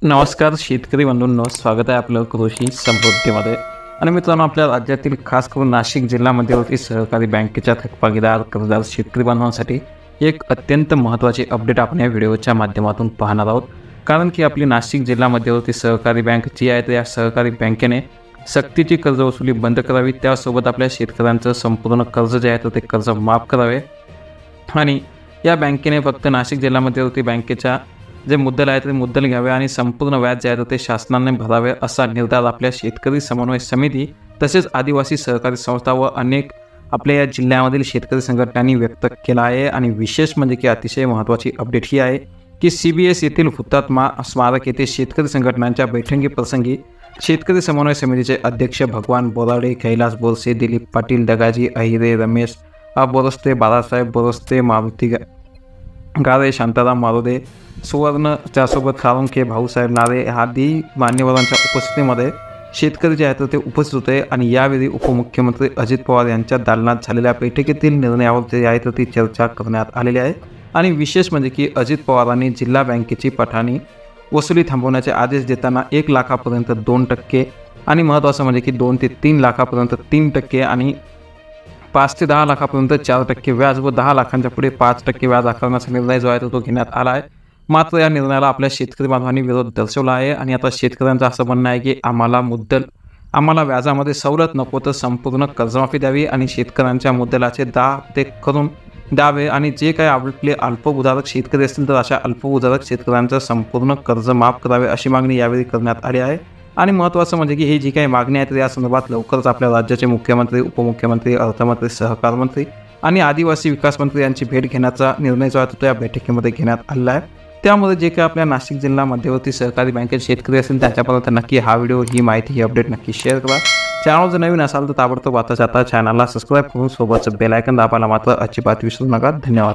नमस्कार शेतकरी बंधूंनो, स्वागत आहे आपलं कृषी समृद्धीमध्ये. आणि मित्रांनो, आपल्या राज्यातील खास करून नाशिक जिल्हा मध्यवर्ती सहकारी बँकेच्या थकबाकीदार कर्जदार शेतकरी बांधवांसाठी एक अत्यंत महत्त्वाची अपडेट आपण या व्हिडिओच्या माध्यमातून पाहणार आहोत. कारण की आपली नाशिक जिल्हा मध्यवर्ती सहकारी बँक जी आहे, तर या सहकारी बँकेने सक्तीची कर्ज वसुली बंद करावी, त्यासोबत आपल्या शेतकऱ्यांचं संपूर्ण कर्ज जे आहे तर ते कर्ज माफ करावे. आणि या बँकेने फक्त नाशिक जिल्हा मध्यवर्ती बँकेच्या जे मुद्दल आहे ते मुद्दल घ्यावे आणि संपूर्ण व्याज जे आहे ते शासनाने भरावे, असा निर्धार आपल्या शेतकरी समन्वय समिती तसेच आदिवासी सहकारी संस्था व अनेक आपल्या या जिल्ह्यामधील शेतकरी संघटनांनी व्यक्त केला आहे. आणि विशेष म्हणजे की अतिशय महत्त्वाची अपडेट ही आहे की CBS येथील हुतात्मा स्मारक येथे शेतकरी संघटनांच्या बैठकीप्रसंगी शेतकरी समन्वय समितीचे अध्यक्ष भगवान बोराडे, कैलास बोरसे, दिलीप पाटील, दगाजी अहिरे, रमेश बोरस्ते, बाळासाहेब बोरस्ते, मारुती गारे, शांताराम मारोदे, सुवर्ण, त्यासोबत खारुंके, भाऊसाहेब नारे आदी मान्यवरांच्या उपस्थितीमध्ये शेतकरी जे आहेत ते उपस्थित होते. आणि यावेळी उपमुख्यमंत्री अजित पवार यांच्या दालनात झालेल्या बैठकीतील निर्णयावर जे आहे तर ती चर्चा करण्यात आलेली आहे. आणि विशेष म्हणजे की अजित पवारांनी जिल्हा बँकेची पठाणी वसुली थांबवण्याचे आदेश देताना 1 लाखापर्यंत 2% आणि महत्त्वाचं म्हणजे की 2 ते 3 लाखापर्यंत 3% आणि 5 ते 10 लाखापर्यंत 4% व्याज व 10 लाखांच्या पुढे 5% व्याज आकारण्याचा निर्णय जो आहे तो घेण्यात आला आहे. मात्र या निर्णयाला आपल्या शेतकरी बांधवांनी विरोध दर्शवला आहे. आणि आता शेतकऱ्यांचं असं म्हणणं आहे की आम्हाला व्याजामध्ये सवलत नको, तर संपूर्ण कर्जमाफी द्यावी आणि शेतकऱ्यांच्या मुद्दलाचे ते करून द्यावे. आणि जे काही आपले अल्पभूधारक शेतकरी असतील तर अशा अल्पभूधारक शेतकऱ्यांचं संपूर्ण कर्ज माफ करावे, अशी मागणी यावेळी करण्यात आली आहे. आणि महत्त्वाचं म्हणजे की ही जी काही मागणी आहे तर या संदर्भात लवकरच आपल्या राज्याचे मुख्यमंत्री, उपमुख्यमंत्री, अर्थमंत्री, सहकार मंत्री आणि आदिवासी विकास मंत्री यांची भेट घेण्याचा निर्णय जो आहे तो या बैठकीमध्ये घेण्यात आला आहे. त्यामुळे जे काही आपल्या नाशिक जिल्हा मध्यवर्ती सहकारी बँकेत शेतकरी असतील त्यांच्यापर्यंत नक्की हा व्हिडिओ, ही माहिती, ही अपडेट नक्की शेअर करा. चॅनल जर नवीन असाल तर ताबडतोब आता चॅनलला सबस्क्राईब करून सोबतचं बेल आयकॉन दाबायला मात्र अजिबात विसरू नका. धन्यवाद.